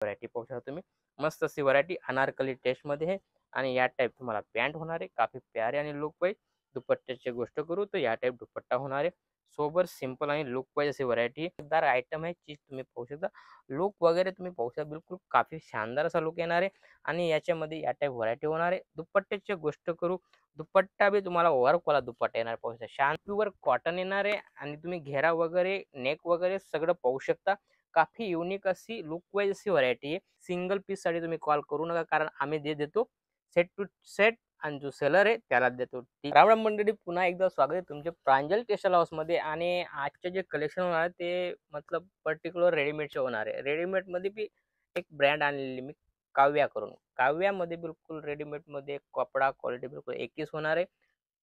Variety पाहू शकता तुम्ही, मस्त अशी व्हरायटी अनारकली टेस्टमध्ये आहे आणि या टाईप तुम्हाला पॅन्ट होणार आहे, काफी प्यारे आणि लुक वाईज. दुपट्ट्याची गोष्ट करू तर या टाईप दुपट्टा होणार आहे. सोबर सिंपल आणि लुक वाईज अशी व्हरायटी दार आयटम आहे, चीज तुम्ही पाहू शकता. लुक वगैरे तुम्ही पाहू शकता, बिलकुल काफी शानदार असा लुक येणार आहे आणि याच्यामध्ये या टाईप व्हरायटी होणार आहे. दुपट्ट्याची गोष्ट करू, दुपट्टा बी तुम्हाला वर्कवाला दुपट्टा येणार पाहू शकता. शान प्युअर कॉटन येणार आहे आणि तुम्ही घेरा वगैरे नेक वगैरे सगळं पाहू शकता. काफी युनिक अशी लुक वाईज अशी व्हरायटी आहे. सिंगल पीस साठी तुम्ही कॉल करू नका, कारण आम्ही जे देतो सेट टू सेट आणि जो सेलर आहे त्याला देतो. राम मंडळी, पुन्हा एकदा स्वागत आहे तुमचे प्रांजल टेक्सटाईल हाऊसमध्ये. आणि आजचे जे कलेक्शन होणार आहे ते मतलब पर्टिक्युलर रेडीमेडचे होणार आहे. रेडीमेडमध्ये बी एक ब्रँड आणलेली मी काव्या करून. काव्यामध्ये बिलकुल रेडीमेडमध्ये कपडा क्वालिटी बिलकुल एकच होणार आहे.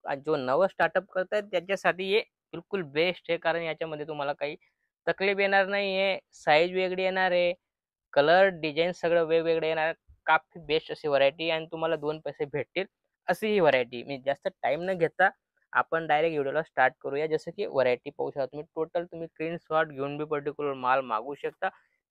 आणि जो नवं स्टार्टअप करतायत त्याच्यासाठी हे बिलकुल बेस्ट आहे, कारण याच्यामध्ये तुम्हाला काही तकलीफ येणार नाही आहे. साईज वेगळी येणार आहे, कलर डिझाईन सगळं वेगवेगळे येणार. काफी बेस्ट अशी व्हरायटी आणि तुम्हाला 2 पैसे भेटतील अशी ही व्हरायटी. मी जास्त टाइम न घेता आपण डायरेक्ट व्हिडिओला स्टार्ट करूया. जसं की व्हरायटी पाहू शकता तुम्ही, टोटल तुम्ही स्क्रीनशॉट घेऊन बी पर्टिक्युलर माल मागवू शकता.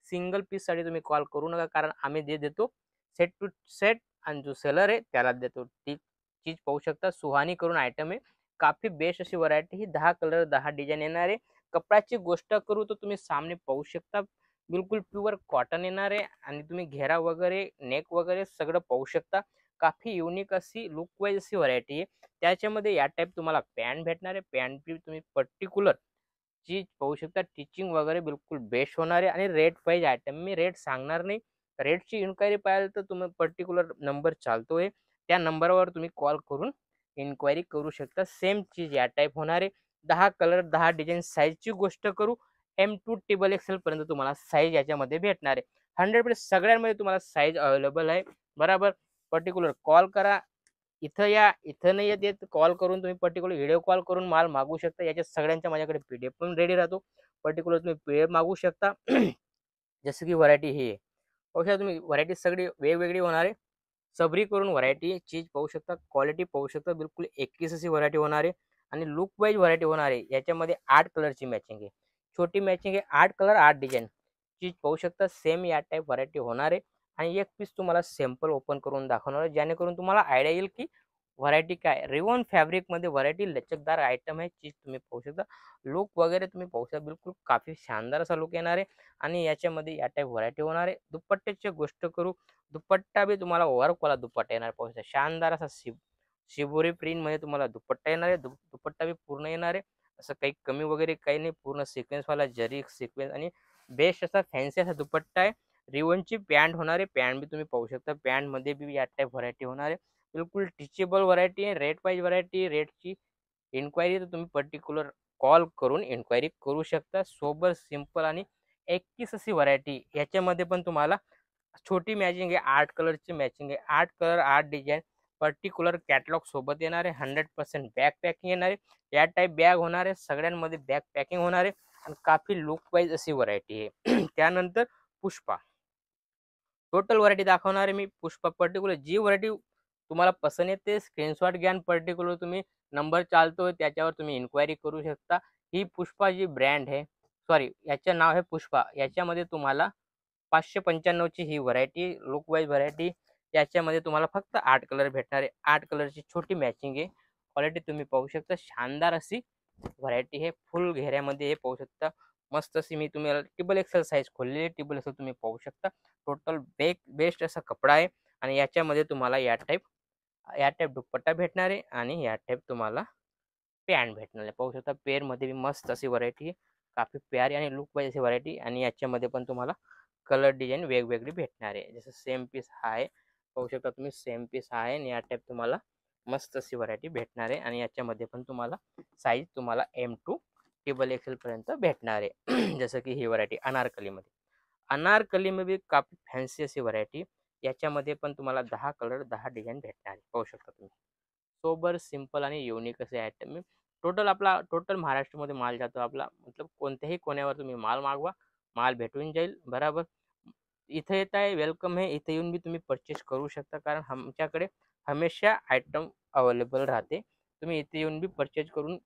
सिंगल पीससाठी तुम्ही कॉल करू नका, कारण आम्ही जे देतो सेट टू सेट आणि जो सेलर आहे त्याला देतो. ती चीज पाहू शकता, सुहानी करून आयटम आहे. काफी बेस्ट अशी व्हरायटी ही 10 कलर 10 डिझाईन येणार आहे. कपड्याची गोष्ट करू तर तुम्ही सामने पाहू शकता, बिलकुल प्युअर कॉटन येणार आहे आणि तुम्ही घेरा वगैरे नेक वगैरे सगळं पाहू शकता. काफी युनिक अशी लुक वाईज अशी व्हरायटी आहे. त्याच्यामध्ये या टाईप तुम्हाला पॅन्ट भेटणार आहे. पॅन्ट बी तुम्ही पर्टिक्युलर चीज पाहू शकता. टिचिंग वगैरे बिलकुल बेस्ट होणार आहे आणि रेट वाईज आयटम मी रेट सांगणार नाही. रेटची इन्क्वायरी पाहिजे तर तुम्ही पर्टिक्युलर नंबर चालतोय त्या नंबरवर तुम्ही कॉल करून इन्क्वायरी करू शकता. सेम चीज या टाईप होणार आहे. 10 कलर 10 डिझाईन. साईजची गोष्ट करू M2 XXL पर्यंत तुम्हाला साईज याच्यामध्ये भेटणार आहे. 100% सगळ्यांमध्ये तुम्हाला साईज अवेलेबल आहे. बरोबर, पर्टिक्युलर कॉल करा. इथं या, इथं नाही येत कॉल करून तुम्ही पर्टिक्युलर व्हिडिओ कॉल करून माल मागवू शकता. याच्या सगळ्यांच्या माझ्याकडे पीडीएफ पण रेडी राहतो. पर्टिक्युलर तुम्ही पीडीएफ मागवू शकता. जसं की व्हरायटी ही आहे पाहू शकता तुम्ही, व्हरायटी सगळी वेगवेगळी होणार आहे. सबरी करून व्हरायटी चीज पाहू शकता, क्वालिटी पाहू शकता. बिलकुल एकच अशी व्हरायटी होणार आहे आणि लुक वाईज व्हरायटी होणार आहे. याच्यामध्ये 8 कलरची मॅचिंग आहे, छोटी मॅचिंग आहे. 8 कलर 8 डिझाईन चीज पाहू शकता. सेम या टाईप व्हरायटी होणार आहे आणि एक पीस तुम्हाला सॅम्पल ओपन करून दाखवणार आहे, जेणेकरून तुम्हाला आयडिया येईल की व्हरायटी काय. रिवॉन फॅब्रिकमध्ये व्हरायटी लचकदार आयटम आहे. चीज तुम्ही पाहू शकता, लुक वगैरे तुम्ही पाहू शकता. बिलकुल काफी शानदार असा लुक येणार आहे आणि याच्यामध्ये या टाईप व्हरायटी होणार आहे. दुपट्ट्याची गोष्ट करू, दुपट्टा बी तुम्हाला वर्कवाला दुपट्टा येणार पाहू शकता. शानदार असा शिबोरी प्रिंट मध्ये तुम्हाला दुपट्टा येणार आहे. दुपट्टा बी पूर्ण येणार आहे, असं काही कमी वगैरे काही नाही. पूर्ण सिक्वेन्सवाला जरी सिक्वेन्स आणि बेस्ट असा फॅन्सी असा दुपट्टा आहे. रिवनची पॅन्ट होणार आहे. पॅन्ट बी तुम्ही पाहू शकता, पॅन्ट मध्ये बी या टाईप व्हरायटी होणार आहे. बिलकुल टीचेबल व्हरायटी आहे. Rate wise variety. रेटची इन्क्वायरी तर तुम्ही पर्टिक्युलर कॉल करून इन्क्वायरी करू शकता. सोबर सिंपल आणि एकच अशी व्हरायटी. याच्यामध्ये पण तुम्हाला छोटी मॅचिंग आहे, 8 कलरची मॅचिंग आहे. 8 कलर 8 डिझाईन पर्टिक्युलर कॅटलॉग सोबत येणार आहे. 100% बॅग पॅकिंग येणार आहे. या टाईप बॅग होणार आहे. सगळ्यांमध्ये बॅग पॅकिंग होणार आहे आणि काफी लुक वाईज अशी व्हरायटी आहे. त्यानंतर पुष्पा, टोटल व्हरायटी दाखवणार आहे मी. पुष्पा पर्टिक्युलर जी व्हरायटी तुम्हाला पसंत येते स्क्रीनशॉट घ्या. पर्टिक्युलर तुम्ही नंबर चालतोय त्याच्यावर तुम्ही इन्क्वायरी करू शकता. ही पुष्पा जी ब्रँड आहे, सॉरी याचं नाव आहे पुष्पा. याच्यामध्ये तुम्हाला 595 ची ही व्हरायटी, लुक वाईज व्हरायटी. याच्यामध्ये तुम्हाला फक्त 8 कलर भेटणार आहे. 8 कलरची छोटी मॅचिंग आहे. क्वालिटी तुम्ही पाहू शकता, शानदार अशी व्हरायटी आहे. फुल घेऱ्यामध्ये हे पाहू शकता. मस्त अशी मी तुम्हाला XXL साईज खोललेली. XXL तुम्ही पाहू शकता. टोटल बेस्ट असा कपडा आहे आणि याच्यामध्ये तुम्हाला या टाईप दुपट्टा भेटणार आहे आणि या टाईप तुम्हाला पॅन्ट भेटणार आहे. पाहू शकता पेअरमध्ये बी मस्त अशी व्हरायटी आहे. काफी प्यारी आणि लुक वाईज अशी व्हरायटी आणि याच्यामध्ये पण तुम्हाला कलर डिझाईन वेगवेगळी भेटणार आहे. जसं सेम पीस आहे पाहू शकता तुम्ही, सेम पीस आहे आणि या टाईप तुम्हाला मस्त अशी व्हरायटी भेटणार आहे आणि याच्यामध्ये पण तुम्हाला साईज तुम्हाला M2 XXL पर्यंत भेटणार आहे. जसं की ही व्हरायटी अनारकलीमध्ये. अनारकलीमध्ये काफी फॅन्सी अशी व्हरायटी. याच्यामध्ये पण तुम्हाला 10 कलर 10 डिझाईन भेटणार आहे. पाहू शकता तुम्ही, सोबर सिंपल आणि युनिक असे आयटम. टोटल महाराष्ट्रामध्ये माल जातो आपला. मतलब कोणत्याही कोण्यावर तुम्ही माल मागवा, माल भेटून जाईल. बरोबर, इथे येत आहे वेलकम आहे. इथे येऊन बी तुम्ही परचेस करू शकता, कारण आमच्याकडे हमेशा आयटम अवेलेबल राहते. तुम्ही इथे येऊन बी परचेस करून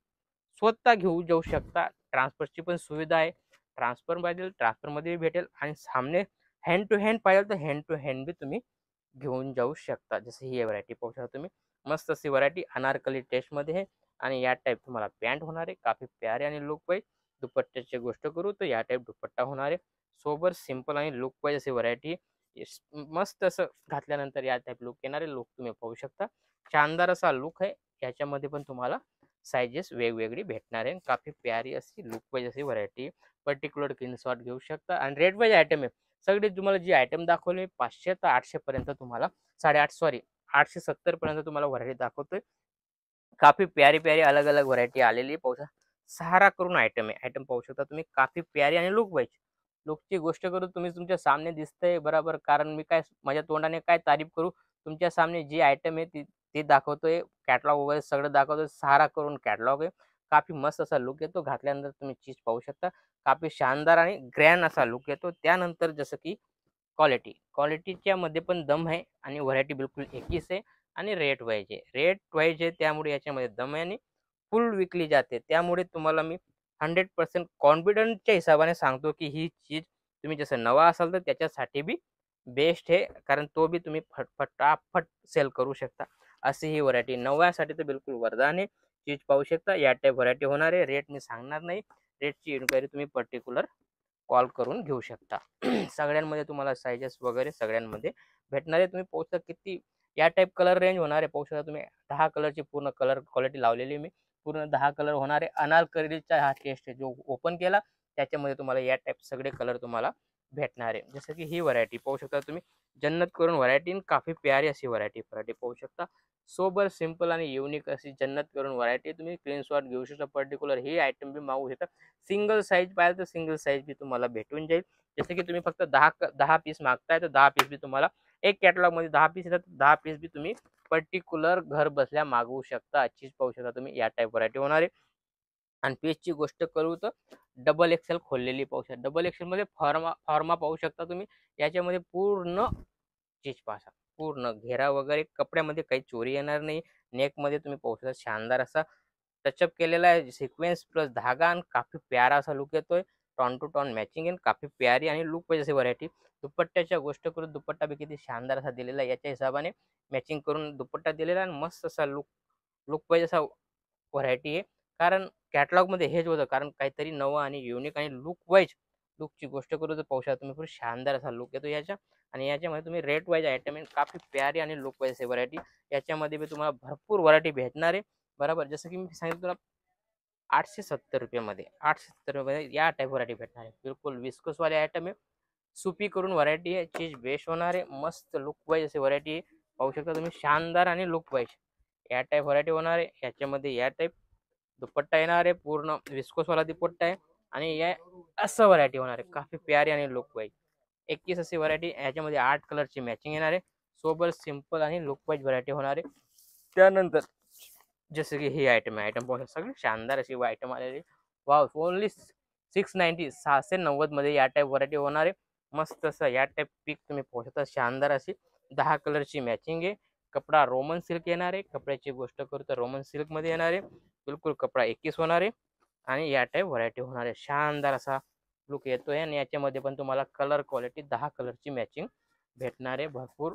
स्वतः घेऊ जाऊ शकता. ट्रान्सफरची पण सुविधा आहे. ट्रान्सफर पाहिजे ट्रान्सफरमध्ये भेटेल आणि सामने हँड टू हँड पाहिजे तर हँड टू हँड बी तुम्ही घेऊन जाऊ शकता. जसं ही व्हरायटी पाहू शकता तुम्ही. मस्त अशी व्हरायटी अनारकली टेस्टमध्ये आहे आणि या टाईप तुम्हाला पॅन्ट होणार आहे. काफी प्यारे आणि लुक वाईज. दुपट्ट्याची गोष्ट करू तर या टाईप दुपट्टा होणार आहे. सोबर सिंपल आणि लुक वाईज अशी व्हरायटी. मस्त असं घातल्यानंतर या टाईप लुक येणार आहे. लुक तुम्ही पाहू शकता. शानदार असा लुक आहे. याच्यामध्ये पण तुम्हाला साइजेस वेगवेगळी भेटणार आहे. काफी प्यारी अशी लुक वाईज अशी व्हरायटी. पर्टिक्युलर स्क्रीनशॉट घेऊ शकता आणि रेट वाईज आयटम आहे. सगळे तुम्हाला जे आयटम दाखवले 500 तर 800 पर्यंत तुम्हाला 850 सॉरी 870 पर्यंत तुम्हाला व्हरायटी दाखवतोय. काफी प्यारी प्यारी अलग अलग व्हरायटी आलेली पाहू शकता. 6 करून आयटम आहे. आयटम पाहू शकता तुम्ही. काफी प्यारी आणि लुक वाईज. लुकची गोष्ट करू तुम्ही तुमच्या सामने दिसतंय बरोबर, कारण मी काय माझ्या तोंडाने काय तारीफ करू. तुमच्या सामने जी आयटम आहे ती दाखवतोय. कॅटलॉग वगैरे सगळं दाखवतोय. 6 करून कॅटलॉग आहे. काफी मस्त असा लुक येतो. घातल्यानंतर तुम्ही चीज पाहू शकता. काफी शानदार आणि ग्रँड असा लुक येतो. त्यानंतर जसं की क्वालिटीच्या मध्ये पण दम आहे आणि व्हरायटी बिलकुल एकीच आहे आणि रेट वाईज आहे. रेट वाईज आहे त्यामुळे याच्यामध्ये दम आहे आणि फुल विकली जाते. त्यामुळे तुम्हाला मी 100% कॉन्फिडन्सच्या हिसाबाने सांगतो, की ही चीज तुम्ही जसं नवा असाल तर त्याच्यासाठी बी बेस्ट आहे. कारण तो बी तुम्ही फटाफट सेल करू शकता. अशी ही व्हरायटी नव्यासाठी तर बिलकुल वरदान आहे. चीज पाहू शकता. या टाईप व्हरायटी होणार आहे. रेट मी सांगणार नाही. रेटची इन्क्वायरी तुम्ही पर्टिक्युलर कॉल करून घेऊ शकता. सगळ्यांमध्ये तुम्हाला साइजेस वगैरे सगळ्यांमध्ये भेटणार आहे. तुम्ही पाहू शकता किती या टाईप कलर रेंज होणार आहे. पाहू शकता तुम्ही 10 कलरची पूर्ण कलर क्वालिटी लावलेली आहे मी. पूर्ण 10 कलर होणार आहे. अनारकलीचा हा टेस्ट आहे जो ओपन केला त्याच्यामध्ये तुम्हाला या टाईप सगळे कलर तुम्हाला भेटणार आहे. जसं की ही व्हरायटी पाहू शकता तुम्ही. जन्नत करून व्हरायटी काफी प्यारी अशी व्हरायटी पाहू शकता. सोबर सिंपल आणि युनिक अशी जन्नत करून व्हरायटी तुम्ही स्क्रीनशॉट घेऊ शकता. पर्टिक्युलर ही आयटम बी मागवू शकता. सिंगल साईज पाहिजे तर सिंगल साईज बी तुम्हाला भेटून जाईल. जसं की तुम्ही फक्त 10 पीस मागताय तर 10 पीस बी तुम्हाला एक कॅटलॉगमध्ये 10 पीस येतात. 10 पीस बी तुम्ही पर्टिक्युलर घर बसल्या मागवू शकता. चीज पाहू शकता तुम्ही. या टाईप व्हरायटी होणार आहे. आणि पीसची गोष्ट करू तर डबल एक्सेल खोललेली पाहू शकता. डबल एक्सेलमध्ये फॉर्मा पाहू शकता तुम्ही. याच्यामध्ये पूर्ण चीज पहा. पूर्ण घेरा वगैरे कपड्यामध्ये काही चोरी येणार नाही. नेकमध्ये तुम्ही पाहू शकता शानदार असा टचअप केलेला आहे. सिक्वेन्स प्लस धागा आणि काफी प्यारा असा लुक येतोय. टॉन टू टॉन मॅचिंग आहे. काफी प्यारी आणि लुक वाईज अशी व्हरायटी. दुपट्ट्याच्या गोष्ट करू दुपट्टा बी किती शानदार असा दिलेला आहे. याच्या हिशोबाने मॅचिंग करून दुपट्टा दिलेला आणि मस्त असा लुक लुक वाईज असा व्हरायटी आहे. कारण कॅटलॉगमध्ये हेच होतं. कारण काहीतरी नवं आणि युनिक आणि लुक वाईज लुकची गोष्ट करू तर पाहू शकता तुम्ही. खूप शानदार असा लुक येतो याच्या. आणि याच्यामध्ये तुम्ही रेट वाईज आयटम आहे. काफी प्यारी आणि लुक वाईज व्हरायटी. याच्यामध्ये बी तुम्हाला भरपूर व्हरायटी भेटणार आहे. बरोबर. जसं की मी सांगितलं तुला 870 मध्ये 870 मध्ये या टाईप व्हरायटी भेटणार आहे. बिलकुल विस्कोसवाले आयटम आहे. सुपी करून व्हरायटी आहे. चीज बेस्ट होणार आहे. मस्त लुक वाईज अशी व्हरायटी आहे. पाहू शकता तुम्ही शानदार आणि लुक वाईज या टाईप व्हरायटी होणार आहे. याच्यामध्ये या टाईप दुपट्टा येणार आहे. पूर्ण विस्कोसवाला दुपट्टा आहे आणि या असं व्हरायटी होणार आहे. काफी प्यारी आणि लुक वाईज 21 अशी व्हरायटी. याच्यामध्ये 8 कलरची मॅचिंग येणार आहे. सोबर सिंपल आणि लुक वाईज व्हरायटी होणार आहे. त्यानंतर जसं की ही आयटम आहे. आयटम पाहू सगळे शानदार अशी आयटम आलेली. वाव ओनली 690 690 मध्ये या टाईप व्हरायटी होणार आहे. मस्त असं या टाईप पीक तुम्ही पाहू शकता. शानदार अशी 10 कलरची मॅचिंग आहे. कपडा रोमन सिल्क येणार आहे. कपड्याची गोष्ट करू तर रोमन सिल्कमध्ये येणार आहे. बिलकुल कपडा 21 होणार आहे आणि या टाईप व्हरायटी होणार आहे. शानदार असा लुक येतोय आणि याच्यामध्ये पण तुम्हाला कलर क्वालिटी 10 कलरची मॅचिंग भेटणार आहे. भरपूर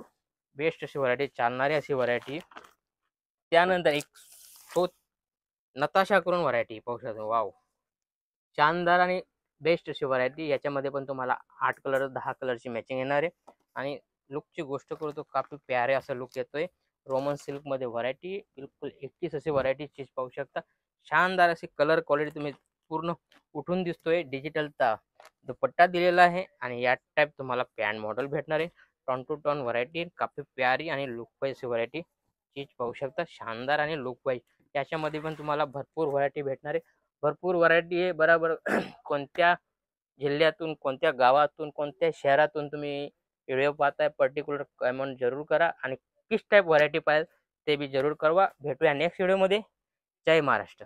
बेस्ट अशी व्हरायटी चालणारी अशी व्हरायटी. त्यानंतर एक तो नताशा करून व्हरायटी पाहू शकता. वाव शानदार आणि बेस्ट अशी व्हरायटी. याच्यामध्ये पण तुम्हाला 8 कलर 10 कलरची मॅचिंग येणार आहे आणि लुकची गोष्ट करू तर काफी प्यारे असा लुक येतोय. रोमन सिल्कमध्ये व्हरायटी बिलकुल 31 अशी व्हरायटी चीज पाहू शकता. शानदार अशी कलर क्वालिटी तुम्ही पूर्ण उठून दिसतोय. डिजिटलचा दुपट्टा दिलेला आहे आणि या टाईप तुम्हाला पॅन्ट मॉडेल भेटणार आहे. टॉन टू टॉन व्हरायटी काफी प्यारी आणि लुक वाईज व्हरायटी चीज पाहू शकता. शानदार आणि लुक वाईज याच्यामध्ये पण तुम्हाला भरपूर व्हरायटी भेटणार आहे. भरपूर व्हरायटी आहे बरोबर. कोणत्या जिल्ह्यातून, कोणत्या गावातून, कोणत्या शहरातून तुम्ही व्हिडिओ पाहताय पर्टिक्युलर कमेंट जरूर करा आणि किस टाईप व्हरायटी पाहिजे ते बी जरूर कळवा. भेटूया नेक्स्ट व्हिडिओमध्ये. जय महाराष्ट्र.